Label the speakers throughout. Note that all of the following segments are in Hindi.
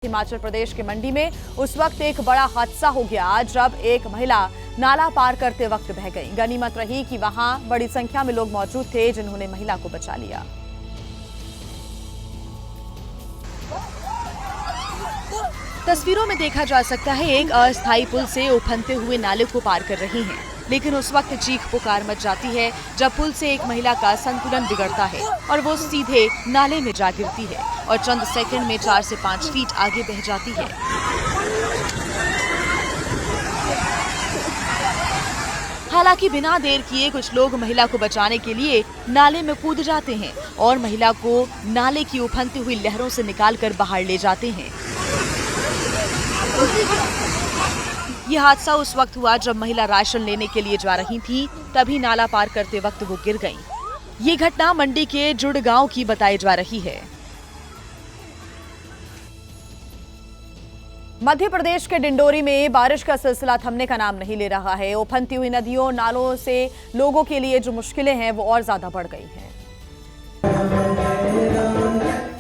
Speaker 1: हिमाचल प्रदेश के मंडी में उस वक्त एक बड़ा हादसा हो गया जब एक महिला नाला पार करते वक्त बह गई। गनीमत रही कि वहां बड़ी संख्या में लोग मौजूद थे जिन्होंने महिला को बचा लिया। तस्वीरों में देखा जा सकता है एक अस्थायी पुल से उफनते हुए नाले को पार कर रही हैं, लेकिन उस वक्त चीख पुकार मच जाती है जब पुल से एक महिला का संतुलन बिगड़ता है और वो सीधे नाले में जा गिरती है और चंद सेकंड में 4 से 5 फीट आगे बह जाती है। हालांकि बिना देर किए कुछ लोग महिला को बचाने के लिए नाले में कूद जाते हैं और महिला को नाले की उफनती हुई लहरों से निकालकर बाहर ले जाते हैं। यह हादसा उस वक्त हुआ जब महिला राशन लेने के लिए जा रही थी, तभी नाला पार करते वक्त वो गिर गईं। ये घटना मंडी के जुड़ गांव की बताई जा रही है। मध्य प्रदेश के डिंडोरी में बारिश का सिलसिला थमने का नाम नहीं ले रहा है। उफनती हुई नदियों नालों से लोगों के लिए जो मुश्किलें हैं वो और ज्यादा बढ़ गई हैं,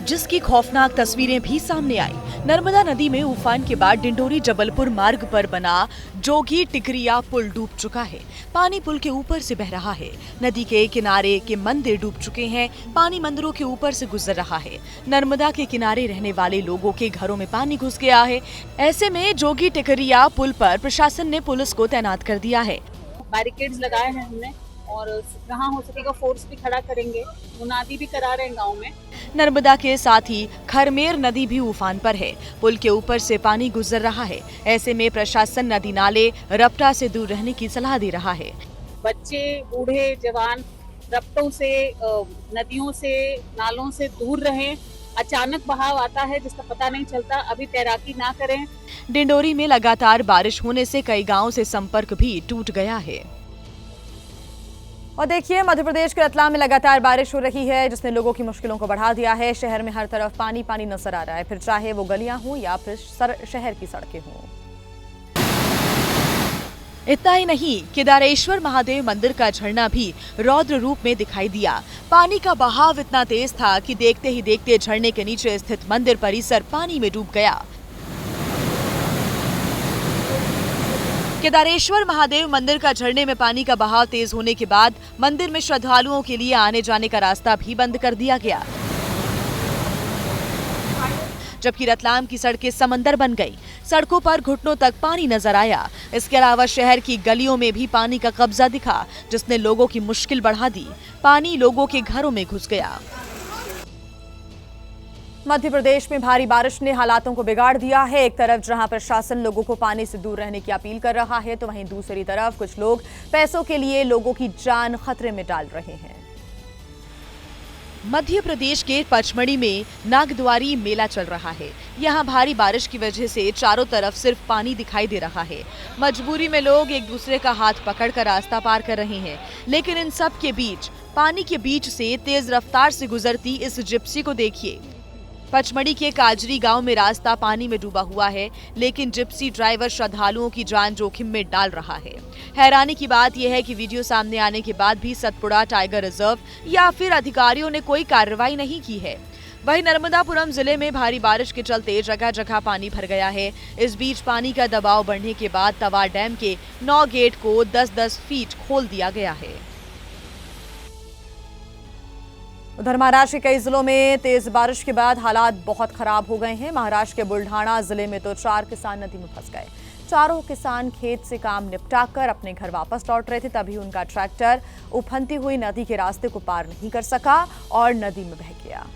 Speaker 1: जिसकी खौफनाक तस्वीरें भी सामने आई। नर्मदा नदी में उफान के बाद डिंडोरी जबलपुर मार्ग पर बना जोगी टिकरिया पुल डूब चुका है। पानी पुल के ऊपर से बह रहा है। नदी के किनारे के मंदिर डूब चुके हैं। पानी मंदिरों के ऊपर से गुजर रहा है। नर्मदा के किनारे रहने वाले लोगों के घरों में पानी घुस गया है। ऐसे में जोगी टिकरिया पुल पर प्रशासन ने पुलिस को तैनात कर दिया है।
Speaker 2: बैरिकेड्स लगाए हैं हमने और जहाँ हो सकेगा फोर्स भी खड़ा करेंगे। मुनादी भी करा रहे हैं गाँव में।
Speaker 1: नर्मदा के साथ ही खरमेर नदी भी उफान पर है। पुल के ऊपर से पानी गुजर रहा है। ऐसे में प्रशासन नदी नाले रपटा से दूर रहने की सलाह दे रहा है।
Speaker 2: बच्चे, बूढ़े, जवान रपटों से, नदियों से, नालों से दूर रहें। अचानक बहाव आता है जिसका पता नहीं चलता। अभी तैराकी ना करें।
Speaker 1: डिंडोरी में लगातार बारिश होने से कई गाँव से संपर्क भी टूट गया है। और देखिए, मध्य प्रदेश के रतलाम में लगातार बारिश हो रही है जिसने लोगों की मुश्किलों को बढ़ा दिया है। शहर में हर तरफ पानी पानी नजर आ रहा है, फिर चाहे वो गलियां हों या फिर शहर की सड़कें हों। इतना ही नहीं, केदारेश्वर महादेव मंदिर का झरना भी रौद्र रूप में दिखाई दिया। पानी का बहाव इतना तेज था कि देखते ही देखते झरने के नीचे स्थित मंदिर परिसर पानी में डूब गया। केदारेश्वर महादेव मंदिर का झरने में पानी का बहाव तेज होने के बाद मंदिर में श्रद्धालुओं के लिए आने जाने का रास्ता भी बंद कर दिया गया, जबकि रतलाम की सड़कें समंदर बन गई। सड़कों पर घुटनों तक पानी नजर आया। इसके अलावा शहर की गलियों में भी पानी का कब्जा दिखा, जिसने लोगों की मुश्किल बढ़ा दी। पानी लोगों के घरों में घुस गया। मध्य प्रदेश में भारी बारिश ने हालातों को बिगाड़ दिया है। एक तरफ जहां प्रशासन लोगों को पानी से दूर रहने की अपील कर रहा है, तो वहीं दूसरी तरफ कुछ लोग पैसों के लिए लोगों की जान खतरे में डाल रहे हैं। मध्य प्रदेश के पचमढ़ी में नागद्वारी मेला चल रहा है। यहाँ भारी बारिश की वजह से चारों तरफ सिर्फ पानी दिखाई दे रहा है। मजबूरी में लोग एक दूसरे का हाथ पकड़कर रास्ता पार कर रहे हैं, लेकिन इन सब के बीच पानी के बीच से तेज रफ्तार से गुजरती इस जिप्सी को देखिए। पचमढ़ी के काजरी गांव में रास्ता पानी में डूबा हुआ है, लेकिन जिप्सी ड्राइवर श्रद्धालुओं की जान जोखिम में डाल रहा है। हैरानी की बात यह है कि वीडियो सामने आने के बाद भी सतपुड़ा टाइगर रिजर्व या फिर अधिकारियों ने कोई कार्रवाई नहीं की है। वहीं नर्मदापुरम जिले में भारी बारिश के चलते जगह जगह पानी भर गया है। इस बीच पानी का दबाव बढ़ने के बाद तवा डैम के 9 गेट को 10-10 फीट खोल दिया गया है। उधर महाराष्ट्र के कई जिलों में तेज बारिश के बाद हालात बहुत खराब हो गए हैं। महाराष्ट्र के बुल्ढाना जिले में तो 4 किसान नदी में फंस गए। चारों किसान खेत से काम निपटाकर अपने घर वापस लौट रहे थे, तभी उनका ट्रैक्टर उफनती हुई नदी के रास्ते को पार नहीं कर सका और नदी में बह गया,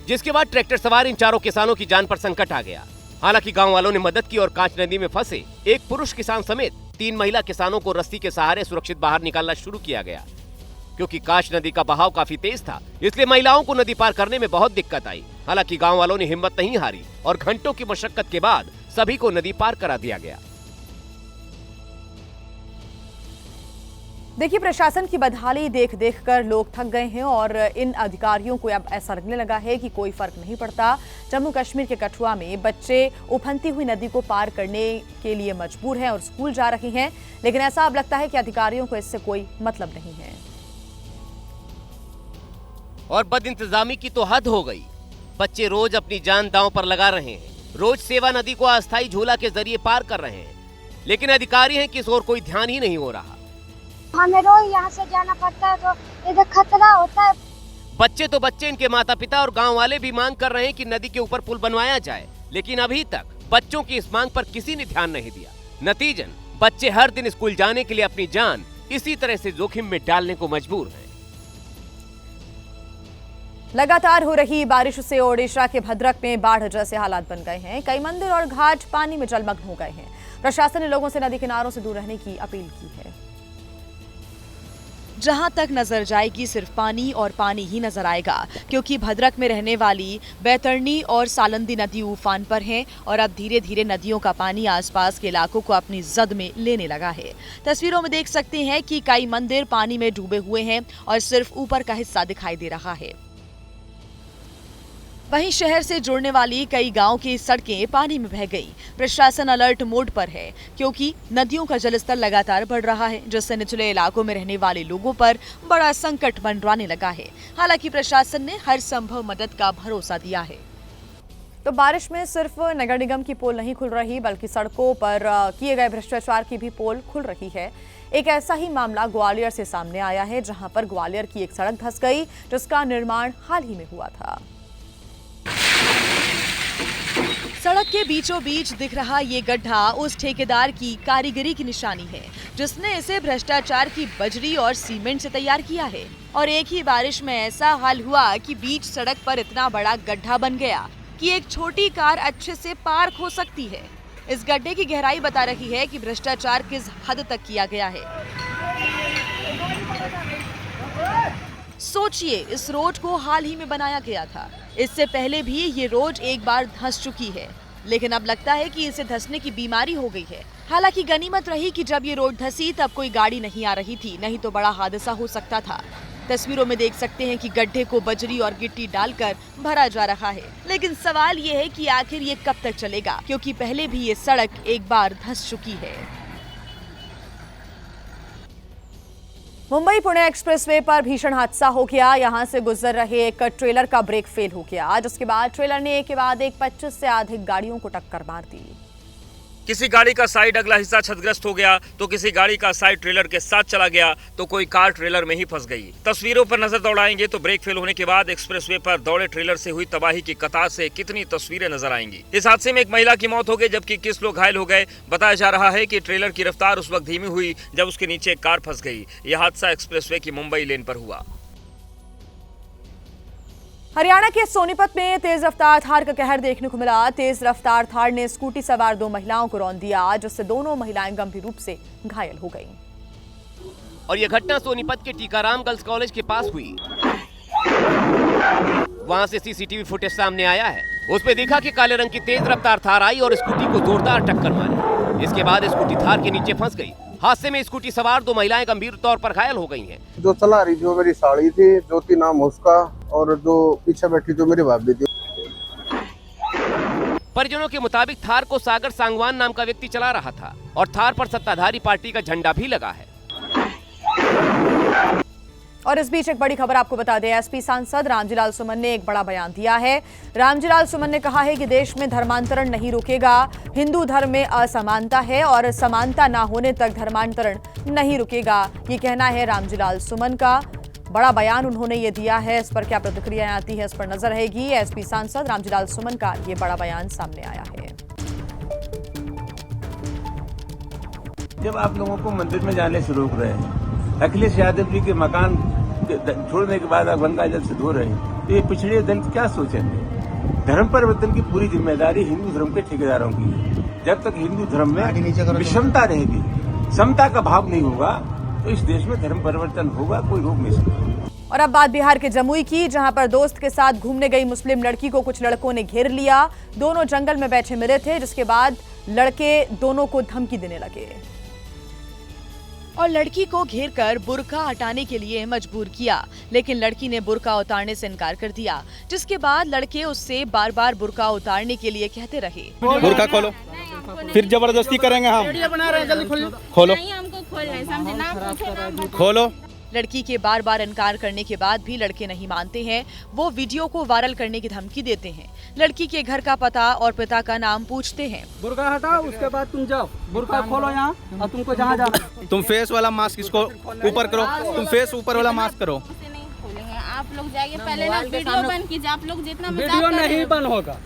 Speaker 3: जिसके बाद ट्रैक्टर सवार इन चारों किसानों की जान पर संकट आ गया। हालांकि गांव वालों ने मदद की और कांच नदी में फंसे एक पुरुष किसान समेत 3 महिला किसानों को रस्सी के सहारे सुरक्षित बाहर निकालना शुरू किया गया। क्योंकि काश नदी का बहाव काफी तेज था, इसलिए महिलाओं को नदी पार करने में बहुत दिक्कत आई। हालांकि गांव वालों ने हिम्मत नहीं हारी और घंटों की मशक्कत के बाद सभी को नदी पार करा दिया गया।
Speaker 1: देखिए, प्रशासन की बदहाली देख देख कर लोग थक गए हैं और इन अधिकारियों को अब ऐसा लगने लगा है कि कोई फर्क नहीं पड़ता। जम्मू कश्मीर के कठुआ में बच्चे उफनती हुई नदी को पार करने के लिए मजबूर हैं और स्कूल जा रहे हैं, लेकिन ऐसा अब लगता है कि अधिकारियों को इससे कोई मतलब नहीं है।
Speaker 3: और बदइंतजामी की तो हद हो गई। बच्चे रोज अपनी जान दांव पर लगा रहे हैं, रोज सेवा नदी को अस्थायी झूला के जरिए पार कर रहे हैं, लेकिन अधिकारी हैं कि इस ओर कोई ध्यान ही नहीं हो रहा।
Speaker 4: हमें रोज यहाँ से जाना पड़ता है तो इधर खतरा होता है।
Speaker 3: बच्चे तो बच्चे, इनके माता पिता और गांव वाले भी मांग कर रहे हैं कि नदी के ऊपर पुल बनवाया जाए, लेकिन अभी तक बच्चों की इस मांग पर किसी ने ध्यान नहीं दिया। नतीजन बच्चे हर दिन स्कूल जाने के लिए अपनी जान इसी तरह से जोखिम में डालने को मजबूर हैं।
Speaker 1: लगातार हो रही बारिश से ओडिशा के भद्रक में बाढ़ जैसे हालात बन गए हैं। कई मंदिर और घाट पानी में जलमग्न हो गए हैं। प्रशासन ने लोगों से नदी किनारों से दूर रहने की अपील की है। जहां तक नजर जाएगी सिर्फ पानी और पानी ही नजर आएगा, क्योंकि भद्रक में रहने वाली बैतरणी और सालंदी नदी उफान पर हैं और अब धीरे धीरे नदियों का पानी आसपास के इलाकों को अपनी जद में लेने लगा है। तस्वीरों में देख सकते हैं कि कई मंदिर पानी में डूबे हुए हैं और सिर्फ ऊपर का हिस्सा दिखाई दे रहा है। वहीं शहर से जुड़ने वाली कई गांव की सड़कें पानी में बह गई। प्रशासन अलर्ट मोड पर है, क्योंकि नदियों का जलस्तर लगातार बढ़ रहा है, जिससे निचले इलाकों में रहने वाले लोगों पर बड़ा संकट मंडराने लगा है। हालांकि प्रशासन ने हर संभव मदद का भरोसा दिया है। तो बारिश में सिर्फ नगर निगम की पोल नहीं खुल रही, बल्कि सड़कों पर किए गए भ्रष्टाचार की भी पोल खुल रही है। एक ऐसा ही मामला ग्वालियर से सामने आया है, जहां पर ग्वालियर की एक सड़क धंस गई, जिसका निर्माण हाल ही में हुआ था। सड़क के बीचों बीच दिख रहा ये गड्ढा उस ठेकेदार की कारीगरी की निशानी है, जिसने इसे भ्रष्टाचार की बजरी और सीमेंट से तैयार किया है। और एक ही बारिश में ऐसा हाल हुआ कि बीच सड़क पर इतना बड़ा गड्ढा बन गया कि एक छोटी कार अच्छे से पार हो सकती है। इस गड्ढे की गहराई बता रही है कि भ्रष्टाचार किस हद तक किया गया है। सोचिए, इस रोड को हाल ही में बनाया गया था। इससे पहले भी ये रोड एक बार धंस चुकी है, लेकिन अब लगता है कि इसे धंसने की बीमारी हो गई है। हालांकि गनीमत रही कि जब ये रोड धंसी तब कोई गाड़ी नहीं आ रही थी, नहीं तो बड़ा हादसा हो सकता था। तस्वीरों में देख सकते हैं कि गड्ढे को बजरी और गिट्टी डालकर भरा जा रहा है, लेकिन सवाल ये है कि आखिर ये कब तक चलेगा, क्योंकि पहले भी ये सड़क एक बार धंस चुकी है। मुंबई पुणे एक्सप्रेसवे पर भीषण हादसा हो गया। यहां से गुजर रहे एक ट्रेलर का ब्रेक फेल हो गया, जिसके बाद ट्रेलर ने एक के बाद एक 25 से अधिक गाड़ियों को टक्कर मार दी।
Speaker 5: किसी गाड़ी का साइड अगला हिस्सा क्षतिग्रस्त हो गया, तो किसी गाड़ी का साइड ट्रेलर के साथ चला गया, तो कोई कार ट्रेलर में ही फंस गई। तस्वीरों पर नजर दौड़ाएंगे तो ब्रेक फेल होने के बाद एक्सप्रेसवे पर दौड़े ट्रेलर से हुई तबाही की कतार से कितनी तस्वीरें नजर आएंगी। इस हादसे में एक महिला की मौत हो गई, जबकि 21 लोग घायल हो गए। बताया जा रहा है कि ट्रेलर की रफ्तार उस वक्त धीमी हुई जब उसके नीचे एक कार फंस गई। यह हादसा एक्सप्रेसवे की मुंबई लेन पर हुआ।
Speaker 1: हरियाणा के सोनीपत में तेज रफ्तार थार का कहर देखने को मिला। तेज रफ्तार थार ने स्कूटी सवार 2 महिलाओं को रौंद दिया, जिससे दोनों महिलाएं गंभीर रूप से घायल हो गईं।
Speaker 3: और यह घटना सोनीपत के टीकाराम गर्ल्स कॉलेज के पास हुई। वहां से सीसीटीवी फुटेज सामने आया है। उसमें दिखा कि काले रंग की तेज रफ्तार थार आई और स्कूटी को जोरदार टक्कर मारी। इसके बाद स्कूटी थार के नीचे फंस गई। हादसे में स्कूटी सवार 2 महिलाएं गंभीर तौर पर घायल हो गई हैं।
Speaker 6: जो चला रही जो मेरी साड़ी थी, ज्योति नाम उसका, और जो पीछे बैठी जो मेरी भाभी थी।
Speaker 3: परिजनों के मुताबिक थार को सागर सांगवान नाम का व्यक्ति चला रहा था और थार पर सत्ताधारी पार्टी का झंडा भी लगा है।
Speaker 1: और इस बीच एक बड़ी खबर आपको बता दें, एसपी सांसद रामजीलाल सुमन ने एक बड़ा बयान दिया है। रामजीलाल सुमन ने कहा है कि देश में धर्मांतरण नहीं रुकेगा। हिंदू धर्म में असमानता है और समानता ना होने तक धर्मांतरण नहीं रुकेगा। ये कहना है रामजीलाल सुमन का। बड़ा बयान उन्होंने ये दिया है। इस पर क्या प्रतिक्रिया आती है, इस पर नजर रहेगी। एसपी सांसद रामजीलाल सुमन का ये बड़ा बयान सामने आया है।
Speaker 7: जब आप लोगों को मंदिर में जाने से रोक रहे हैं, अखिलेश यादव जी के मकान छोड़ने के बाद आप गंगा जल से धो रहे हैं, तो ये पिछड़े दल क्या सोचेंगे? धर्म परिवर्तन की पूरी जिम्मेदारी हिंदू धर्म के ठेकेदारों की है। जब तक हिंदू धर्म में विषमता रहेगी, समता का भाव नहीं होगा, तो इस देश में धर्म परिवर्तन होगा, कोई रोक नहीं सकता।
Speaker 1: और अब बात बिहार के जमुई की, जहां पर दोस्त के साथ घूमने गई मुस्लिम लड़की को कुछ लड़कों ने घेर लिया। दोनों जंगल में बैठे मिले थे, जिसके बाद लड़के दोनों को धमकी देने लगे और लड़की को घेरकर बुर्का हटाने के लिए मजबूर किया, लेकिन लड़की ने बुर्का उतारने से इनकार कर दिया, जिसके बाद लड़के उससे बार बार बुर्का उतारने के लिए कहते रहे।
Speaker 8: बुर्का खोलो, फिर जबरदस्ती करेंगे हम।
Speaker 9: बना रहे हैं, जल्दी खोलो।
Speaker 8: खोलो,
Speaker 9: नहीं हमको खोल रहे, समझे ना, पूछे ना,
Speaker 8: खोलो।
Speaker 1: लड़की के बार बार इनकार करने के बाद भी लड़के नहीं मानते हैं। वो वीडियो को वायरल करने की धमकी देते हैं। लड़की के घर का पता और पिता का नाम पूछते हैं।
Speaker 9: बुर्का हटाओ, उसके बाद तुम जाओ, बुर्का खोलो यहाँ और तुमको जहाँ जाना।
Speaker 8: तुम फेस वाला मास्क इसको ऊपर करो, तुम फेस ऊपर वाला मास्क करो।
Speaker 10: आप लोग जाइए, पहले ना वीडियो बंद कीजिए। आप लोग जितना
Speaker 9: वीडियो नहीं बंद होगा।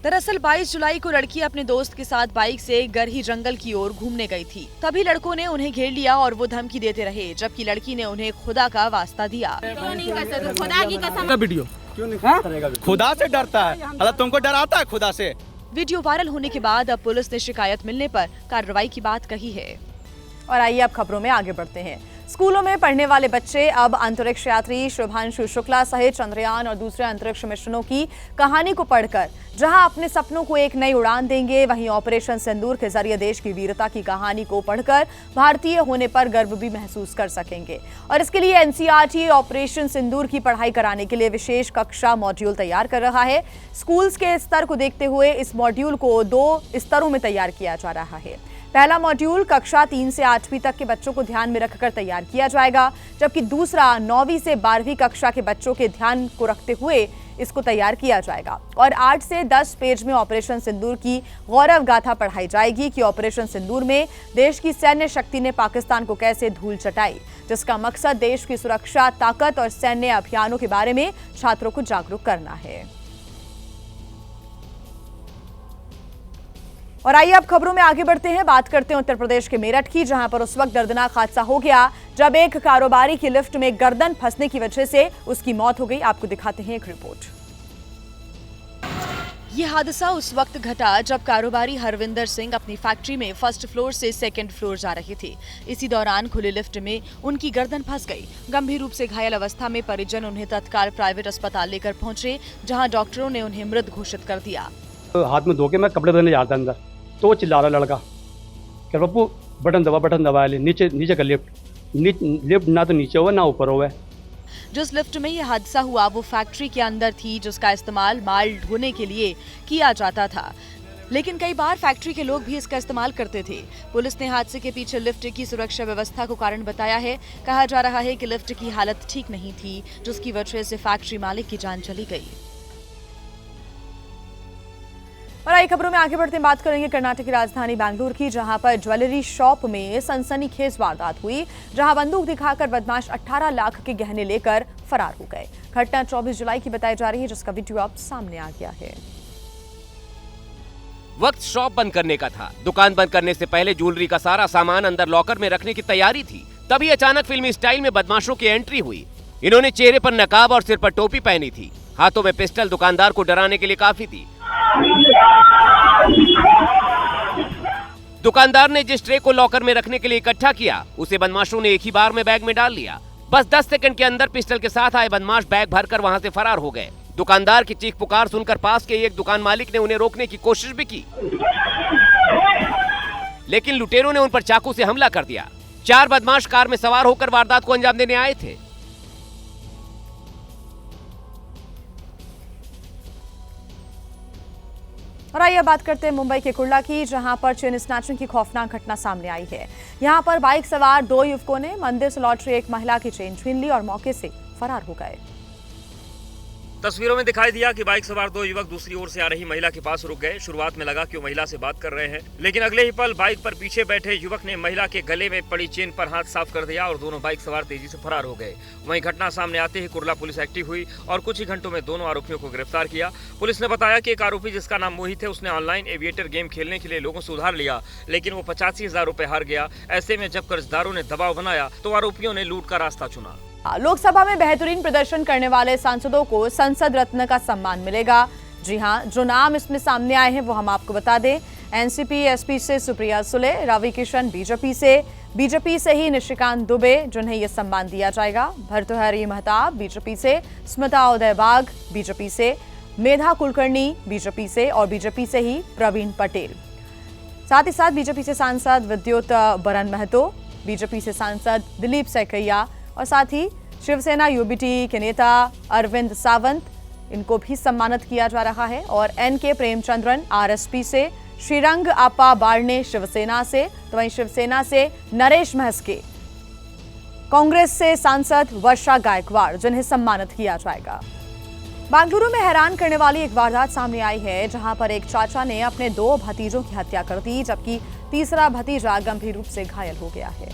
Speaker 1: दरअसल 22 जुलाई को लड़की अपने दोस्त के साथ बाइक से गरही जंगल की ओर घूमने गई थी। तभी लड़कों ने उन्हें घेर लिया और वो धमकी देते रहे, जबकि लड़की ने उन्हें खुदा का वास्ता दिया।
Speaker 10: खुदा की कसम।
Speaker 8: वीडियो क्यों नहीं खुदा से डरता है? अगर तुमको डर आता है खुदा से?
Speaker 1: वीडियो वायरल होने के बाद अब पुलिस ने शिकायत मिलने पर कार्रवाई की बात कही है। और आइए अब खबरों में आगे बढ़ते हैं। स्कूलों में पढ़ने वाले बच्चे अब अंतरिक्ष यात्री शुभांशु शुक्ला सहित चंद्रयान और दूसरे अंतरिक्ष मिशनों की कहानी को पढ़कर जहां अपने सपनों को एक नई उड़ान देंगे, वहीं ऑपरेशन सिंदूर के जरिए देश की वीरता की कहानी को पढ़कर भारतीय होने पर गर्व भी महसूस कर सकेंगे। और इसके लिए एनसीईआरटी ऑपरेशन सिंदूर की पढ़ाई कराने के लिए विशेष कक्षा मॉड्यूल तैयार कर रहा है। स्कूल्स के स्तर को देखते हुए इस मॉड्यूल को 2 स्तरों में तैयार किया जा रहा है। पहला मॉड्यूल कक्षा 3 से 8वीं तक के बच्चों को ध्यान में रखकर तैयार किया जाएगा, जबकि दूसरा 9वीं से 12वीं कक्षा के बच्चों के ध्यान को रखते हुए इसको तैयार किया जाएगा। और 8 से 10 पेज में ऑपरेशन सिंदूर की गौरव गाथा पढ़ाई जाएगी कि ऑपरेशन सिंदूर में देश की सैन्य शक्ति ने पाकिस्तान को कैसे धूल चटाई, जिसका मकसद देश की सुरक्षा, ताकत और सैन्य अभियानों के बारे में छात्रों को जागरूक करना है। और आइए अब खबरों में आगे बढ़ते हैं। बात करते हैं उत्तर प्रदेश के मेरठ की, जहां पर उस वक्त दर्दनाक हादसा हो गया जब एक कारोबारी की लिफ्ट में गर्दन फंसने की वजह से उसकी मौत हो गई। आपको दिखाते हैं एक रिपोर्ट। ये हादसा उस वक्त घटा जब कारोबारी हरविंदर सिंह अपनी फैक्ट्री में फर्स्ट फ्लोर से सेकंड फ्लोर जा रहे थे। इसी दौरान खुले लिफ्ट में उनकी गर्दन फंस गई। गंभीर रूप से घायल अवस्था में परिजन उन्हें तत्काल प्राइवेट अस्पताल लेकर पहुंचे, जहां डॉक्टरों ने उन्हें मृत घोषित कर दिया।
Speaker 11: हाथ में धो के मैं कपड़े बदलने जाता अंदर, तो वो चिल्ला रहा लड़का, क्या पप्पू बटन दबा ले, नीचे का लिफ्ट ना तो नीचे हुआ ना ऊपर हुआ।
Speaker 1: जिस लिफ्ट में यह हादसा हुआ वो फैक्ट्री के अंदर थी, जिसका इस्तेमाल माल ढोने के लिए किया जाता था, लेकिन कई बार फैक्ट्री के लोग भी इसका इस्तेमाल करते थे। पुलिस ने हादसे के पीछे लिफ्ट की सुरक्षा व्यवस्था को कारण बताया है। कहा जा रहा है कि लिफ्ट की हालत ठीक नहीं थी, जिसकी वजह से फैक्ट्री मालिक की जान चली गई। और आई खबरों में आगे बढ़ते बात करेंगे कर्नाटक की राजधानी बेंगलुरु की, जहां पर ज्वेलरी शॉप में सनसनीखेज वारदात हुई, जहां बंदूक दिखाकर बदमाश 18 लाख के गहने लेकर फरार हो गए। घटना 24 जुलाई की बताई जा रही है, जिसका वीडियो अब सामने आ गया है।
Speaker 3: वक्त शॉप बंद करने का था। दुकान बंद करने से पहले ज्वेलरी का सारा सामान अंदर लॉकर में रखने की तैयारी थी। तभी अचानक फिल्मी स्टाइल में बदमाशों की एंट्री हुई। इन्होंने चेहरे पर नकाब और सिर पर टोपी पहनी थी। हाथों में पिस्टल दुकानदार को डराने के लिए काफी थी। दुकानदार ने जिस ट्रे को लॉकर में रखने के लिए इकट्ठा किया, उसे बदमाशों ने एक ही बार में बैग में डाल लिया। बस 10 सेकंड के अंदर पिस्टल के साथ आए बदमाश बैग भरकर वहां से फरार हो गए। दुकानदार की चीख पुकार सुनकर पास के एक दुकान मालिक ने उन्हें रोकने की कोशिश भी की, लेकिन लुटेरों ने उन पर चाकू से हमला कर दिया। 4 बदमाश कार में सवार होकर वारदात को अंजाम देने आए थे।
Speaker 1: और आइए बात करते हैं मुंबई के कुर्ला की, जहां पर चेन स्नैचिंग की खौफनाक घटना सामने आई है। यहां पर बाइक सवार 2 युवकों ने मंदिर से लौट रही एक महिला की चेन छीन ली और मौके से फरार हो गए।
Speaker 5: तस्वीरों में दिखाई दिया कि बाइक सवार 2 युवक दूसरी ओर से आ रही महिला के पास रुक गए। शुरुआत में लगा कि वो महिला से बात कर रहे हैं, लेकिन अगले ही पल बाइक पर पीछे बैठे युवक ने महिला के गले में पड़ी चेन पर हाथ साफ कर दिया और दोनों बाइक सवार तेजी से फरार हो गए। वहीं घटना सामने आते ही कुर्ला पुलिस एक्टिव हुई और कुछ ही घंटों में दोनों आरोपियों को गिरफ्तार किया। पुलिस ने बताया कि एक आरोपी, जिसका नाम मोहित है, उसने ऑनलाइन एविएटर गेम खेलने के लिए लोगों से उधार लिया, लेकिन वो 85,000 रुपए हार गया। ऐसे में जब कर्जदारों ने दबाव बनाया तो आरोपियों ने लूट का रास्ता चुना।
Speaker 1: लोकसभा में बेहतरीन प्रदर्शन करने वाले सांसदों को संसद रत्न का सम्मान मिलेगा। जी हां, जो नाम इसमें सामने आए हैं वो हम आपको बता दें। एनसीपी एसपी से सुप्रिया सुले, रवि किशन बीजेपी से ही निशिकांत दुबे, जिन्हें यह सम्मान दिया जाएगा। भर्तृहरि महताब बीजेपी से, स्मिता उदय बाग बीजेपी से, मेधा कुलकर्णी बीजेपी से और बीजेपी से ही प्रवीण पटेल। साथ ही साथ बीजेपी से सांसद विद्युत बरन महतो, बीजेपी से सांसद दिलीप सैकैया और साथ ही शिवसेना यूबीटी के नेता अरविंद सावंत, इनको भी सम्मानित किया जा रहा है। और एनके प्रेमचंद्रन आरएसपी से, श्रीरंग आपा बारने शिवसेना से, तो वहीं शिवसेना से नरेश महस्के, कांग्रेस से सांसद वर्षा गायकवाड़, जिन्हें सम्मानित किया जाएगा। बेंगलुरु में हैरान करने वाली एक वारदात सामने आई है, जहां पर एक चाचा ने अपने 2 भतीजों की हत्या कर दी, जबकि तीसरा भतीजा गंभीर रूप से घायल हो गया है।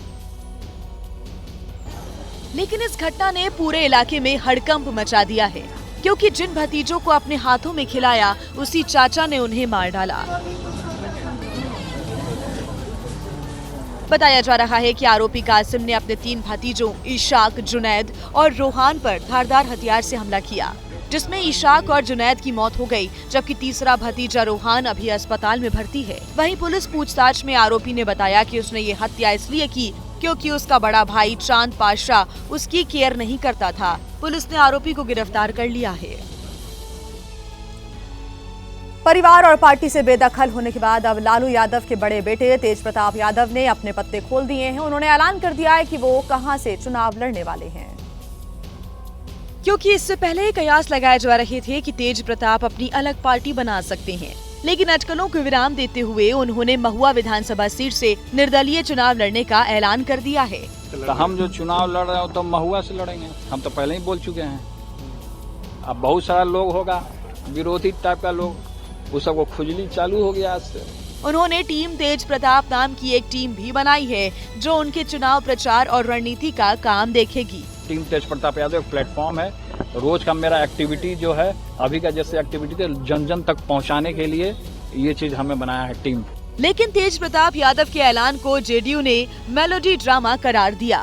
Speaker 1: लेकिन इस घटना ने पूरे इलाके में हड़कंप मचा दिया है, क्योंकि जिन भतीजों को अपने हाथों में खिलाया, उसी चाचा ने उन्हें मार डाला। बताया जा रहा है कि आरोपी कासिम ने अपने 3 भतीजों इशाक, जुनैद और रोहान पर धारदार हथियार से हमला किया, जिसमें इशाक और जुनैद की मौत हो गई, जबकि तीसरा भतीजा रोहान अभी अस्पताल में भर्ती है। वहीं पुलिस पूछताछ में आरोपी ने बताया कि उसने ये हत्या इसलिए की क्योंकि उसका बड़ा भाई चांद पाशा उसकी केयर नहीं करता था। पुलिस ने आरोपी को गिरफ्तार कर लिया है। परिवार और पार्टी से बेदखल होने के बाद अब लालू यादव के बड़े बेटे तेज प्रताप यादव ने अपने पत्ते खोल दिए हैं। उन्होंने ऐलान कर दिया है कि वो कहां से चुनाव लड़ने वाले हैं, क्योंकि इससे पहले कयास लगाए जा रहे थे कि तेज प्रताप अपनी अलग पार्टी बना सकते हैं, लेकिन अटकलों को विराम देते हुए उन्होंने महुआ विधानसभा सीट से निर्दलीय चुनाव लड़ने का ऐलान कर दिया है।
Speaker 9: तो हम जो चुनाव लड़ रहे हो तो महुआ से लड़ेंगे, हम तो पहले ही बोल चुके हैं। अब बहुत सारा लोग होगा विरोधी टाइप का लोग, वो सबको खुजली चालू हो गया आज से।
Speaker 1: उन्होंने टीम तेज प्रताप नाम की एक टीम भी बनाई है, जो उनके चुनाव प्रचार और रणनीति का काम देखेगी।
Speaker 9: टीम तेज प्रताप यादव एक प्लेटफॉर्म है, रोज का मेरा एक्टिविटी जो है अभी का जैसे एक्टिविटी जन जन तक पहुंचाने के लिए ये चीज हमें बनाया है टीम।
Speaker 1: लेकिन तेज प्रताप यादव के ऐलान को जेडीयू ने मेलोडी ड्रामा करार दिया।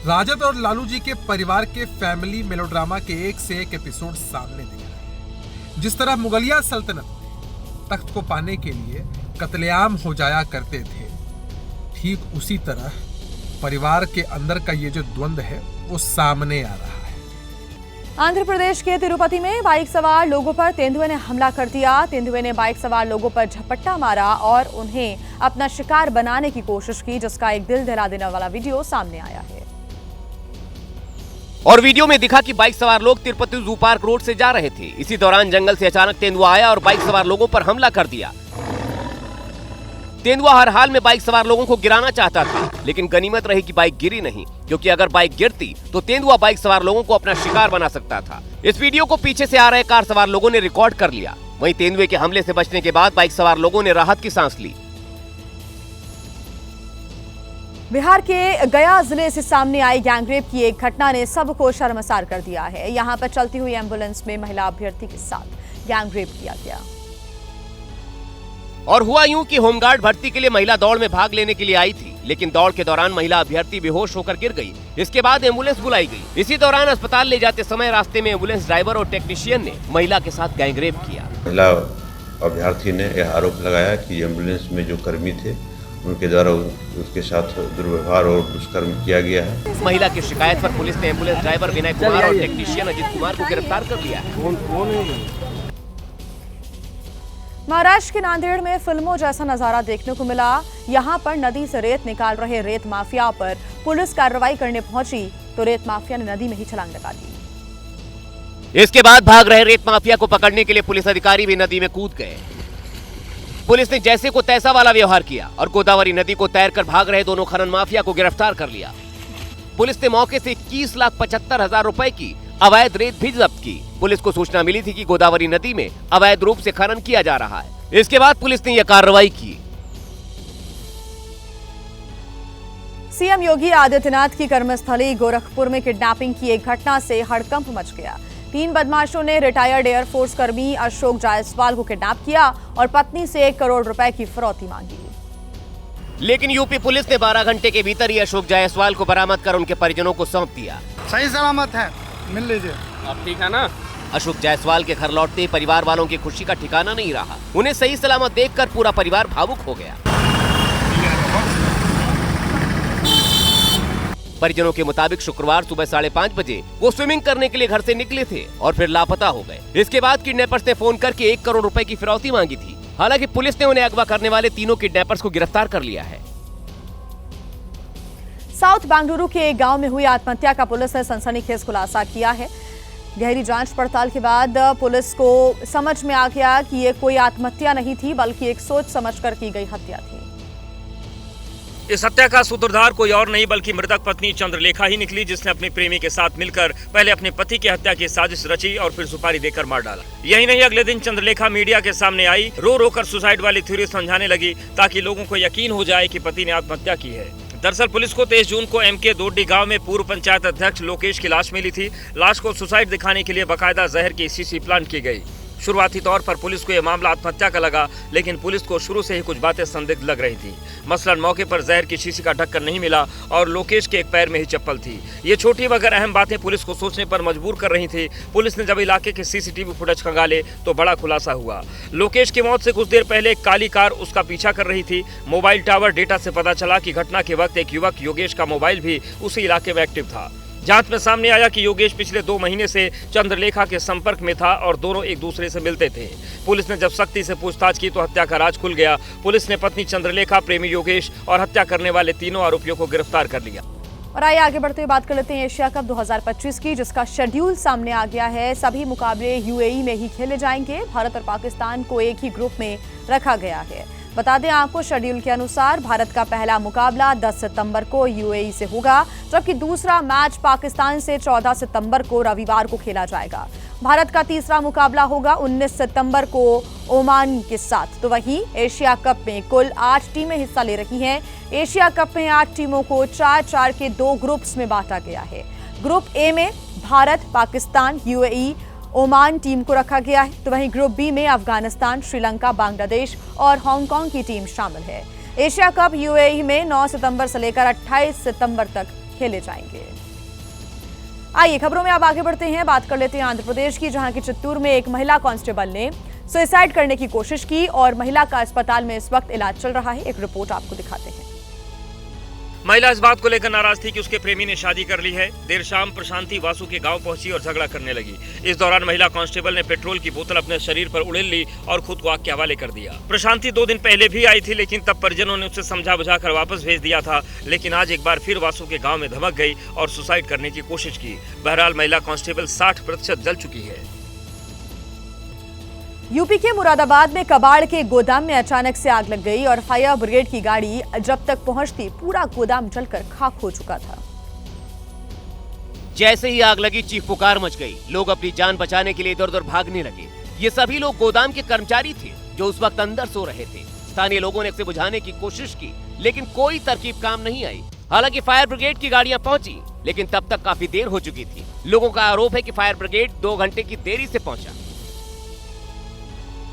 Speaker 12: राजद और लालू जी के परिवार के फैमिली मेलोड्रामा के एक से एक एपिसोड सामने दिख रहे हैं। जिस तरह मुगलिया सल्तनत तख्त को पाने के लिए कत्लेआम हो जाया करते थे, ठीक उसी तरह परिवार के अंदर का ये जो द्वंद्व है वो सामने आ रहा है।
Speaker 1: आंध्र प्रदेश के तिरुपति में बाइक सवार लोगों पर तेंदुए ने हमला कर दिया। तेंदुए ने बाइक सवार लोगों पर झपट्टा मारा और उन्हें अपना शिकार बनाने की कोशिश की, जिसका एक दिल दहला देने वाला वीडियो सामने आया है।
Speaker 3: और वीडियो में दिखा कि बाइक सवार लोग तिरुपति जू पार्क रोड से जा रहे थे। इसी दौरान जंगल से अचानक तेंदुआ आया और बाइक सवार लोगों पर हमला कर दिया। तेंदुआ हर हाल में बाइक सवार लोगों को गिराना चाहता था, लेकिन गनीमत रही कि बाइक गिरी नहीं, क्योंकि अगर बाइक गिरती तो तेंदुआ बाइक सवार लोगों को अपना शिकार बना सकता था। इस वीडियो को पीछे से आ रहे कार सवार लोगों ने रिकॉर्ड कर लिया। वहीं तेंदुए के हमले से बचने के बाद बाइक सवार लोगों ने राहत की सांस ली।
Speaker 1: बिहार के गया जिले से सामने आई गैंगरेप की एक घटना ने सबको शर्मसार कर दिया है। यहां पर चलती हुई एम्बुलेंस में महिला अभ्यर्थी के साथ गैंगरेप किया गया।
Speaker 3: और हुआ यूं कि होमगार्ड भर्ती के लिए महिला दौड़ में भाग लेने के लिए आई थी, लेकिन दौड़ के दौरान महिला अभ्यर्थी बेहोश होकर गिर गई। इसके बाद एम्बुलेंस बुलाई गई। इसी दौरान अस्पताल ले जाते समय रास्ते में एम्बुलेंस ड्राइवर और टेक्नीशियन ने महिला के साथ गैंगरेप किया।
Speaker 13: महिला अभ्यर्थी ने यह आरोप लगाया कि एम्बुलेंस में जो कर्मी थे उनके द्वारा उसके साथ दुर्व्यवहार और दुष्कर्म किया गया है।
Speaker 3: महिला की शिकायत पर पुलिस ने एम्बुलेंस ड्राइवर विनय कुमार और टेक्नीशियन अजित कुमार को गिरफ्तार कर लिया है।
Speaker 1: महाराष्ट्र के नांदेड़ में फिल्मों जैसा नजारा देखने को मिला। यहां पर नदी से रेत निकाल रहे रेत माफिया पर पुलिस कार्रवाई करने पहुंची तो रेत माफिया ने नदी में ही छलांग लगा दी।
Speaker 3: इसके बाद भाग रहे रेत माफिया को पकड़ने के लिए पुलिस अधिकारी भी नदी में कूद गए। पुलिस ने जैसे को तैसा वाला व्यवहार किया और गोदावरी नदी को तैरकर भाग रहे दोनों खनन माफिया को गिरफ्तार कर लिया। पुलिस ने मौके से 21,75,000 रुपए की अवैध रेत भी जब्त की। पुलिस को सूचना मिली थी कि गोदावरी नदी में अवैध रूप से खनन किया जा रहा है। इसके बाद पुलिस ने यह कार्रवाई की।
Speaker 1: सीएम योगी आदित्यनाथ की कर्मस्थली गोरखपुर में किडनैपिंग की एक घटना से हड़कंप मच गया। 3 बदमाशों ने रिटायर्ड एयरफोर्स कर्मी अशोक जायसवाल को किडनैप किया और पत्नी से 1 करोड़ रुपए की फिरौती मांगी।
Speaker 3: लेकिन यूपी पुलिस ने 12 घंटे के भीतर ही अशोक जायसवाल को बरामद कर उनके परिजनों को सौंप दिया।
Speaker 14: सही सलामत है, मिल लीजिए।
Speaker 3: अब ठीक है ना? अशोक जायसवाल के घर लौटते ही परिवार वालों की खुशी का ठिकाना नहीं रहा। उन्हें सही सलामत देखकर पूरा परिवार भावुक हो गया। परिजनों के मुताबिक शुक्रवार सुबह 5:30 बजे वो स्विमिंग करने के लिए घर से निकले थे और फिर लापता हो गए। इसके बाद किडनैपर्स ने फोन करके 1 करोड़ रुपए की फिरौती मांगी थी। हालांकि पुलिस ने उन्हें अगवा करने वाले तीनों किडनैपर्स को गिरफ्तार कर लिया है।
Speaker 1: साउथ बेंगलुरु के एक गांव में हुई आत्महत्या का पुलिस ने सनसनीखेज खुलासा किया है। गहरी जांच पड़ताल के बाद पुलिस को समझ में आ गया कि ये कोई आत्महत्या नहीं थी, बल्कि एक सोच समझकर की गई हत्या थी।
Speaker 5: इस हत्या का सूत्रधार कोई और नहीं बल्कि मृतक पत्नी चंद्रलेखा ही निकली, जिसने अपने प्रेमी के साथ मिलकर पहले अपने पति की हत्या की साजिश रची और फिर सुपारी देकर मार डाला। यही नहीं, अगले दिन चंद्रलेखा मीडिया के सामने आई, रो रो कर सुसाइड वाली थ्योरी समझाने लगी ताकि लोगों को यकीन हो जाए कि पति ने आत्महत्या की है। दरअसल पुलिस को 23 जून को एमके दोड्डी गांव में पूर्व पंचायत अध्यक्ष लोकेश की लाश मिली थी। लाश को सुसाइड दिखाने के लिए बाकायदा जहर की शीशी प्लांट की गई। शुरुआती तौर पर पुलिस को यह मामला आत्महत्या का लगा, लेकिन पुलिस को शुरू से ही कुछ बातें संदिग्ध लग रही थी। मसलन मौके पर जहर की शीशी का ढक्कन नहीं मिला और लोकेश के एक पैर में ही चप्पल थी। ये छोटी मगर अहम बातें पुलिस को सोचने पर मजबूर कर रही थी। पुलिस ने जब इलाके के सीसीटीवी फुटेज खंगाले तो बड़ा खुलासा हुआ। लोकेश की मौत से कुछ देर पहले एक काली कार उसका पीछा कर रही थी। मोबाइल टावर डेटा से पता चला कि घटना के वक्त एक युवक योगेश का मोबाइल भी उसी इलाके में एक्टिव था। जांच में सामने आया कि योगेश पिछले 2 महीने से चंद्रलेखा के संपर्क में था और दोनों एक दूसरे से मिलते थे। पुलिस ने जब सख्ती से पूछताछ की तो हत्या का राज खुल गया। पुलिस ने पत्नी चंद्रलेखा, प्रेमी योगेश और हत्या करने वाले तीनों आरोपियों को गिरफ्तार कर लिया।
Speaker 1: और आइए आगे बढ़ते हुए बात कर लेते हैं एशिया कप 2025 की, जिसका शेड्यूल सामने आ गया है। सभी मुकाबले यूएई में ही खेले जाएंगे। भारत और पाकिस्तान को एक ही ग्रुप में रखा गया है। बता दें आपको, शेड्यूल के अनुसार भारत का पहला मुकाबला 10 सितंबर को यूएई से होगा, जबकि दूसरा मैच पाकिस्तान से 14 सितंबर को रविवार को खेला जाएगा। भारत का तीसरा मुकाबला होगा 19 सितंबर को ओमान के साथ। तो वहीं एशिया कप में कुल 8 टीमें हिस्सा ले रही हैं। एशिया कप में 8 टीमों को 4-4 के 2 ग्रुप्स में बांटा गया है। ग्रुप ए में Bharat, Pakistan, UAE, Oman team को रखा गया है। तो वहीं ग्रुप बी में अफगानिस्तान, श्रीलंका, बांग्लादेश और हांगकांग की टीम शामिल है। एशिया कप यूएई में 9 सितंबर से लेकर 28 सितंबर तक खेले जाएंगे। आइए खबरों में अब आगे बढ़ते हैं। बात कर लेते हैं आंध्र प्रदेश की, जहां की चित्तूर में एक महिला कांस्टेबल ने सुसाइड करने की कोशिश की और महिला का अस्पताल में इस वक्त इलाज चल रहा है। एक रिपोर्ट आपको दिखाते हैं।
Speaker 5: महिला इस बात को लेकर नाराज थी कि उसके प्रेमी ने शादी कर ली है। देर शाम प्रशांति वासु के गांव पहुंची और झगड़ा करने लगी। इस दौरान महिला कांस्टेबल ने पेट्रोल की बोतल अपने शरीर पर उड़ेल ली और खुद को आग के हवाले कर दिया। प्रशांति 2 दिन पहले भी आई थी, लेकिन तब परिजनों ने उसे समझा बुझा कर वापस भेज दिया था। लेकिन आज एक बार फिर वासु के गाँव में धमक गई और सुसाइड करने की कोशिश की। बहरहाल महिला कांस्टेबल 60% जल चुकी है।
Speaker 1: यूपी के मुरादाबाद में कबाड़ के गोदाम में अचानक से आग लग गई और फायर ब्रिगेड की गाड़ी जब तक पहुंचती पूरा गोदाम जलकर खाक हो चुका था।
Speaker 3: जैसे ही आग लगी, चीख पुकार मच गई। लोग अपनी जान बचाने के लिए इधर-उधर भागने लगे। ये सभी लोग गोदाम के कर्मचारी थे जो उस वक्त अंदर सो रहे थे। स्थानीय लोगों ने इसे बुझाने की कोशिश की, लेकिन कोई तरकीब काम नहीं आई। हालांकि फायर ब्रिगेड की गाड़ियां पहुंची, लेकिन तब तक काफी देर हो चुकी थी। लोगों का आरोप है कि फायर ब्रिगेड 2 घंटे की देरी से पहुंचा।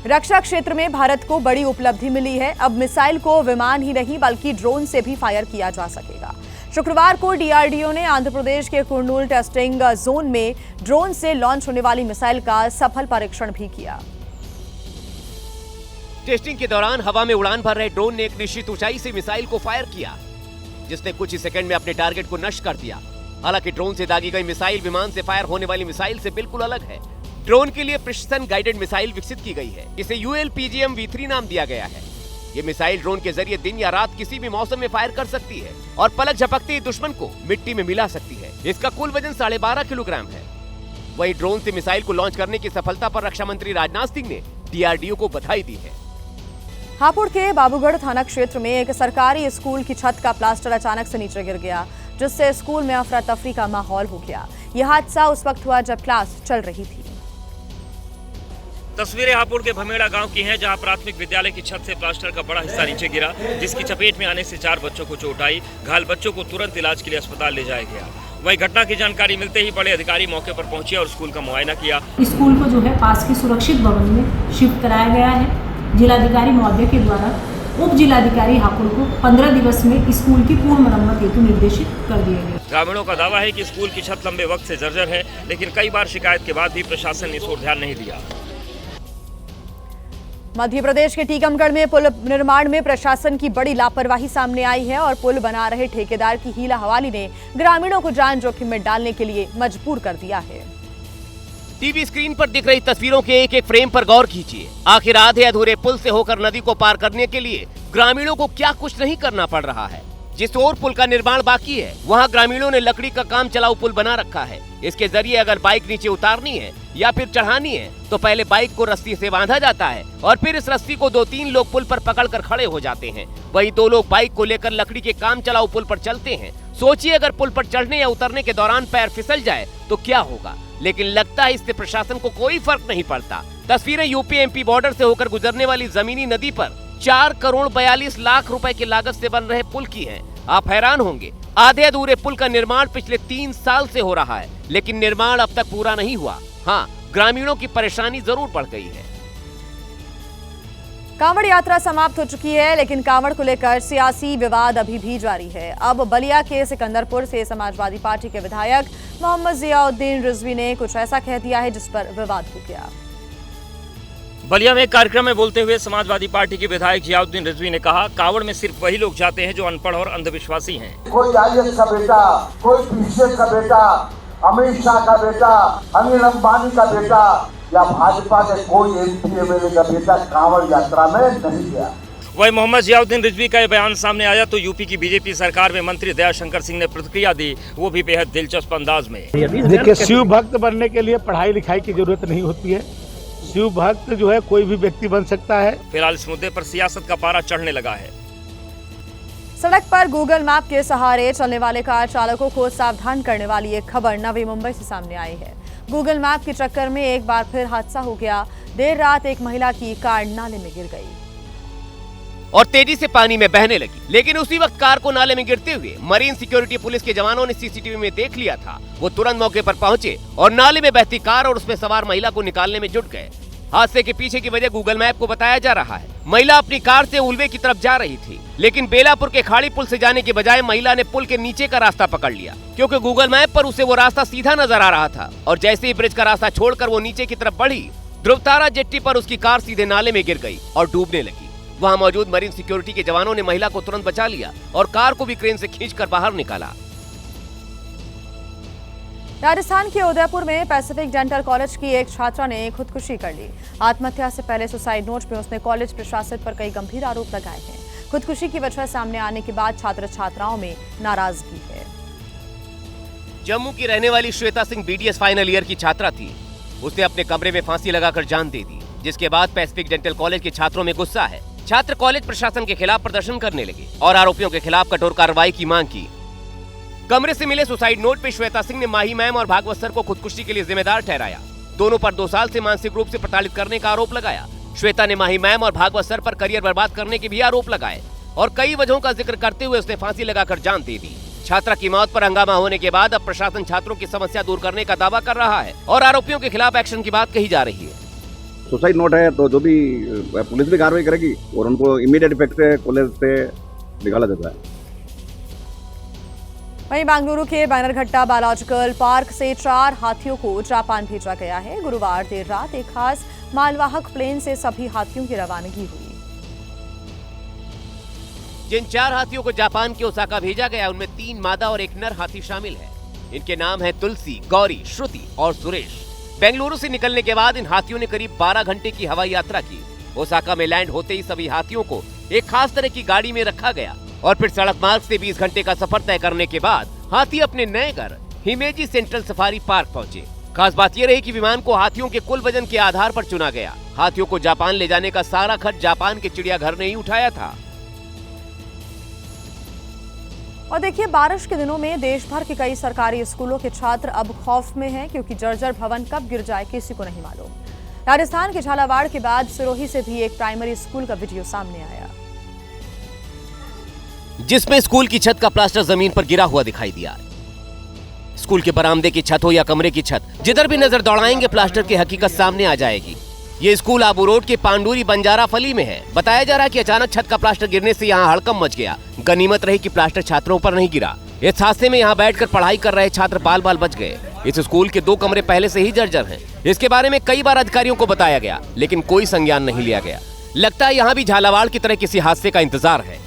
Speaker 1: रक्षा क्षेत्र में भारत को बड़ी उपलब्धि मिली है। अब मिसाइल को विमान ही नहीं बल्कि ड्रोन से भी फायर किया जा सकेगा। शुक्रवार को डीआरडीओ ने आंध्र प्रदेश के कुर्नूल टेस्टिंग जोन में ड्रोन से लॉन्च होने वाली मिसाइल का सफल परीक्षण भी किया।
Speaker 3: टेस्टिंग के दौरान हवा में उड़ान भर रहे ड्रोन ने एक निश्चित ऊंचाई से मिसाइल को फायर किया, जिसने कुछ ही सेकंड में अपने टारगेट को नष्ट कर दिया। हालांकि ड्रोन से दागी गई मिसाइल विमान से फायर होने वाली मिसाइल से बिल्कुल अलग है। ड्रोन के लिए प्रिसिशन गाइडेड मिसाइल विकसित की गई है। इसे ULPGM V3 नाम दिया गया है। ये मिसाइल ड्रोन के जरिए दिन या रात किसी भी मौसम में फायर कर सकती है और पलक झपकते ही दुश्मन को मिट्टी में मिला सकती है। इसका कुल वजन 12.5 किलोग्राम है। वहीं ड्रोन से मिसाइल को लॉन्च करने की सफलता पर रक्षा मंत्री राजनाथ सिंह ने DRDO को बधाई दी है।
Speaker 1: हापुड़ के बाबूगढ़ थाना क्षेत्र में एक सरकारी स्कूल की छत का प्लास्टर अचानक से नीचे गिर गया, जिससे स्कूल में अफरा तफरी का माहौल हो गया। यह हादसा उस वक्त हुआ जब क्लास चल रही थी।
Speaker 5: तस्वीरें हापुड़ के भमेड़ा गांव की हैं, जहां प्राथमिक विद्यालय की छत से प्लास्टर का बड़ा हिस्सा नीचे गिरा, जिसकी चपेट में आने से 4 बच्चों को चोट आई। घायल बच्चों को तुरंत इलाज के लिए अस्पताल ले जाया गया। वहीं घटना की जानकारी मिलते ही बड़े अधिकारी मौके पर पहुंचे और स्कूल का मुआयना किया।
Speaker 15: स्कूल को जो है पास के सुरक्षित भवन में शिफ्ट कराया गया है। जिलाधिकारी महोदय के द्वारा उप जिलाधिकारी हापुड़ को 15 दिवस में स्कूल की पूर्ण मरम्मत हेतु निर्देशित कर दिए गए।
Speaker 5: ग्रामीणों का दावा है कि स्कूल की छत लंबे वक्त से जर्जर है, लेकिन कई बार शिकायत के बाद भी प्रशासन ने इस ओर ध्यान नहीं दिया।
Speaker 1: मध्य प्रदेश के टीकमगढ़ में पुल निर्माण में प्रशासन की बड़ी लापरवाही सामने आई है और पुल बना रहे ठेकेदार की हीला हवाली ने ग्रामीणों को जान जोखिम में डालने के लिए मजबूर कर दिया है।
Speaker 3: टीवी स्क्रीन पर दिख रही तस्वीरों के एक एक फ्रेम पर गौर कीजिए। आखिर आधे अधूरे पुल से होकर नदी को पार करने के लिए ग्रामीणों को क्या कुछ नहीं करना पड़ रहा है। जिस ओर पुल का निर्माण बाकी है वहाँ ग्रामीणों ने लकड़ी का काम चलाऊ पुल बना रखा है। इसके जरिए अगर बाइक नीचे उतारनी है या फिर चढ़ानी है तो पहले बाइक को रस्सी से बांधा जाता है और फिर इस रस्सी को 2-3 लोग पुल पर पकड़कर खड़े हो जाते हैं। वही 2 लोग बाइक को लेकर लकड़ी के काम चलाऊ पुल पर चलते हैं। सोचिए अगर पुल पर चढ़ने या उतरने के दौरान पैर फिसल जाए तो क्या होगा, लेकिन लगता है इससे प्रशासन को कोई फर्क नहीं पड़ता। तस्वीरें यूपी-एमपी बॉर्डर से होकर गुजरने वाली जमीनी नदी पर 4 करोड़ 42 लाख रुपए की लागत से बन रहे पुल की है। आप हैरान होंगे, आधे अधूरे पुल का निर्माण पिछले 3 साल से हो रहा है, लेकिन निर्माण अब तक पूरा नहीं हुआ। हाँ, ग्रामीणों की परेशानी जरूर बढ़ गई है।
Speaker 1: कांवड़ यात्रा समाप्त हो चुकी है, लेकिन कांवड़ को लेकर सियासी विवाद अभी भी जारी है। अब बलिया के सिकंदरपुर से समाजवादी पार्टी के विधायक मोहम्मद जियाउद्दीन रिजवी ने कुछ ऐसा कह दिया है जिस पर विवाद हो गया।
Speaker 5: बलिया में एक कार्यक्रम में बोलते हुए समाजवादी पार्टी के विधायक जियाउद्दीन रिजवी ने कहा, कांवड़ में सिर्फ वही लोग जाते हैं जो अनपढ़ और अंधविश्वासी हैं।
Speaker 16: कोई IAS का बेटा, कोई PCS का बेटा, अमित शाह का बेटा, अनिल अंबानी का बेटा या भाजपा के कोई MP MLA का बेटा कांवड़ यात्रा में नहीं गया।
Speaker 5: वही मोहम्मद जियाउद्दीन रिजवी का ये बयान सामने आया तो यूपी की बीजेपी सरकार में मंत्री दयाशंकर सिंह ने प्रतिक्रिया दी, वो भी बेहद दिलचस्प अंदाज में।
Speaker 17: देखिए, शिव भक्त बनने के लिए पढ़ाई लिखाई की जरूरत नहीं होती है। शिव भक्त जो है कोई भी व्यक्ति बन सकता है।
Speaker 5: फिलहाल इस मुद्दे पर सियासत का पारा चढ़ने लगा है।
Speaker 1: सड़क पर गूगल मैप के सहारे चलने वाले कार चालकों को सावधान करने वाली एक खबर नवी मुंबई से सामने आई है। गूगल मैप के चक्कर में एक बार फिर हादसा हो गया। देर रात एक महिला की कार नाले में गिर गई
Speaker 3: और तेजी से पानी में बहने लगी, लेकिन उसी वक्त कार को नाले में गिरते हुए मरीन सिक्योरिटी पुलिस के जवानों ने CCTV में देख लिया था। वो तुरंत मौके पर पहुंचे और नाले में बहती कार और उसमें सवार महिला को निकालने में जुट गए। हादसे के पीछे की वजह गूगल मैप को बताया जा रहा है। महिला अपनी कार से उल्वे की तरफ जा रही थी, लेकिन बेलापुर के खाड़ी पुल से जाने के बजाय महिला ने पुल के नीचे का रास्ता पकड़ लिया, क्योंकि गूगल मैप पर उसे वो रास्ता सीधा नजर आ रहा था। और जैसे ही ब्रिज का रास्ता छोड़कर वो नीचे की तरफ बढ़ी, ध्रुवतारा जेट्टी पर उसकी कार सीधे नाले में गिर गई और डूबने लगी। वहाँ मौजूद मरीन सिक्योरिटी के जवानों ने महिला को तुरंत बचा लिया और कार को भी क्रेन से खींचकर बाहर निकाला।
Speaker 1: राजस्थान के उदयपुर में पैसिफिक डेंटल कॉलेज की एक छात्रा ने खुदकुशी कर ली। आत्महत्या से पहले सुसाइड नोट में उसने कॉलेज प्रशासन पर कई गंभीर आरोप लगाए हैं। खुदकुशी की वजह सामने आने के बाद छात्र छात्राओं में नाराजगी है।
Speaker 3: जम्मू की रहने वाली Shweta Singh BDS final year की छात्रा थी। उसने अपने कमरे में फांसी लगाकर जान दे दी, जिसके बाद पैसिफिक डेंटल कॉलेज के छात्रों में गुस्सा है। छात्र कॉलेज प्रशासन के खिलाफ प्रदर्शन करने लगे और आरोपियों के खिलाफ कठोर कार्रवाई की मांग की। कमरे से मिले सुसाइड नोट पे श्वेता सिंह ने माही मैम और भागवत सर को खुदकुशी के लिए जिम्मेदार ठहराया। दोनों पर 2 साल से मानसिक रूप से प्रताड़ित करने का आरोप लगाया। श्वेता ने माही मैम और भागवत सर पर करियर बर्बाद करने के भी आरोप लगाए और कई वजहों का जिक्र करते हुए उसने फांसी लगाकर जान दे दी। छात्रा की मौत पर हंगामा होने के बाद अब प्रशासन छात्रों की समस्या दूर करने का दावा कर रहा है और आरोपियों के खिलाफ एक्शन की बात कही जा रही है।
Speaker 18: सुसाइड नोट है तो जो भी पुलिस भी कार्रवाई करेगी और उनको इमीडिएट इफेक्ट से कॉलेज से निकाला जाता है।
Speaker 1: वहीं बेंगलुरु के बैनरघट्टा बायोलॉजिकल पार्क से 4 हाथियों को जापान भेजा गया है। गुरुवार देर रात एक खास मालवाहक प्लेन से सभी हाथियों की रवानगी हुई।
Speaker 3: जिन 4 हाथियों को जापान के ओसाका भेजा गया उनमें 3 मादा और 1 नर हाथी शामिल है। इनके नाम है तुलसी, गौरी, श्रुति और सुरेश। बेंगलुरु से निकलने के बाद इन हाथियों ने करीब 12 घंटे की हवाई यात्रा की। ओसाका में लैंड होते ही सभी हाथियों को एक खास तरह की गाड़ी में रखा गया और फिर सड़क मार्ग से 20 घंटे का सफर तय करने के बाद हाथी अपने नए घर हिमेजी सेंट्रल सफारी पार्क पहुंचे। खास बात यह रही कि विमान को हाथियों के कुल वजन के आधार पर चुना गया। हाथियों को जापान ले जाने का सारा खर्च जापान के चिड़ियाघर ने ही उठाया था।
Speaker 1: और देखिए, बारिश के दिनों में देश भर के कई सरकारी स्कूलों के छात्र अब खौफ में हैं, क्योंकि जर्जर भवन कब गिर जाए किसी को नहीं मालूम। राजस्थान के झालावाड़ के बाद सिरोही से भी एक प्राइमरी स्कूल का वीडियो सामने आया,
Speaker 3: जिसमें स्कूल की छत का प्लास्टर जमीन पर गिरा हुआ दिखाई दिया। स्कूल के बरामदे की छत हो या कमरे की छत, जिधर भी नजर दौड़ाएंगे प्लास्टर की हकीकत सामने आ जाएगी। ये स्कूल आबू रोड के पांडुरी बंजारा फली में है। बताया जा रहा है कि अचानक छत का प्लास्टर गिरने से यहाँ हड़कंप मच गया। गनीमत रही कि प्लास्टर छात्रों पर नहीं गिरा। इस हादसे में यहाँ बैठकर पढ़ाई कर रहे छात्र बाल बाल बच गए। इस स्कूल के 2 कमरे पहले से ही जर्जर हैं। इसके बारे में कई बार अधिकारियों को बताया गया, लेकिन कोई संज्ञान नहीं लिया गया। लगता है यहाँ भी झालावाड़ की तरह किसी हादसे का इंतजार है।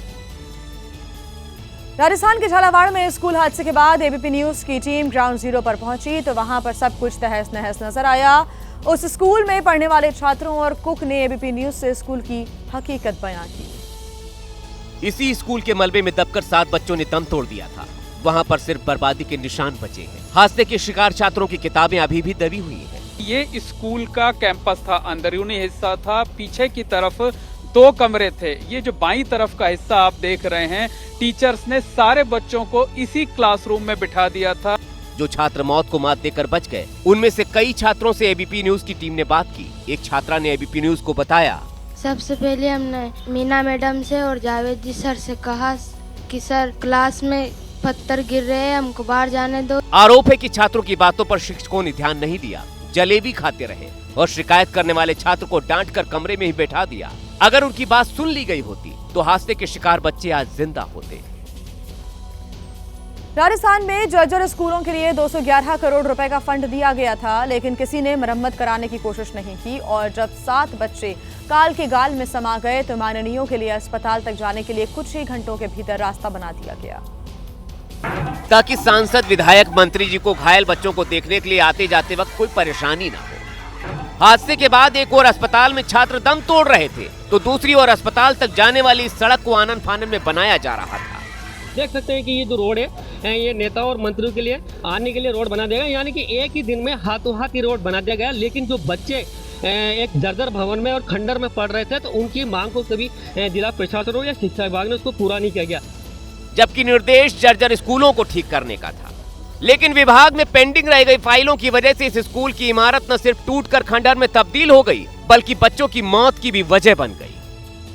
Speaker 1: राजस्थान के झालावाड़ में स्कूल हादसे के बाद एबीपी न्यूज की टीम ग्राउंड जीरो पर पहुंची तो वहां पर सब कुछ तहस नहस नजर आया। उस स्कूल में पढ़ने वाले छात्रों और कुक ने एबीपी न्यूज से स्कूल की हकीकत बयां की।
Speaker 3: इसी स्कूल के मलबे में दबकर 7 बच्चों ने दम तोड़ दिया था। वहाँ पर सिर्फ बर्बादी के निशान बचे हैं। हादसे के शिकार छात्रों की किताबें अभी भी दबी हुई हैं।
Speaker 19: ये स्कूल का कैंपस था, अंदरूनी हिस्सा था, पीछे की तरफ 2 कमरे थे। ये जो बाईं तरफ का हिस्सा आप देख रहे हैं, टीचर्स ने सारे बच्चों को इसी क्लासरूम में बिठा दिया था।
Speaker 3: जो छात्र मौत को मात देकर बच गए, उनमें से कई छात्रों से एबीपी न्यूज की टीम ने बात की। एक छात्रा ने एबीपी न्यूज को बताया,
Speaker 4: सबसे पहले हमने मीना मैडम से और जावेद जी सर से कहा कि सर क्लास में पत्थर गिर रहे हैं, हमको बाहर जाने दो।
Speaker 3: आरोप है कि छात्रों की बातों पर शिक्षकों ने ध्यान नहीं दिया, जलेबी खाते रहे और शिकायत करने वाले छात्र को डांट कर कमरे में ही बैठा दिया। अगर उनकी बात सुन ली गई होती तो हादसे के शिकार बच्चे आज जिंदा होते।
Speaker 1: राजस्थान में जर्जर स्कूलों के लिए 211 करोड़ रुपए का फंड दिया गया था, लेकिन किसी ने मरम्मत कराने की कोशिश नहीं की और जब 7 बच्चे काल के गाल में समा गए तो माननीयों के लिए अस्पताल तक जाने के लिए कुछ ही घंटों के भीतर रास्ता बना दिया गया,
Speaker 3: ताकि सांसद, विधायक, मंत्री जी को घायल बच्चों को देखने के लिए आते जाते वक्त कोई परेशानी न हो। हादसे के बाद एक और अस्पताल में छात्र दम तोड़ रहे थे तो दूसरी ओर अस्पताल तक जाने वाली इस सड़क को आनन फानन में बनाया जा रहा था।
Speaker 11: देख सकते हैं कि ये जो रोड है ये नेता और मंत्रियों के लिए आने के लिए रोड बना दिया गया, यानी कि एक ही दिन में हाथों हाथ ही रोड बना दिया गया। लेकिन जो बच्चे एक जर्जर भवन में और खंडर में पढ़ रहे थे तो उनकी मांग को कभी जिला प्रशासन हो या शिक्षा विभाग ने उसको पूरा नहीं किया गया,
Speaker 3: जबकि निर्देश जर्जर स्कूलों को ठीक करने का था। लेकिन विभाग में पेंडिंग रह गई फाइलों की वजह से इस स्कूल की इमारत न सिर्फ टूटकर खंडर में तब्दील हो गई, बल्कि बच्चों की मौत की भी वजह बन गई।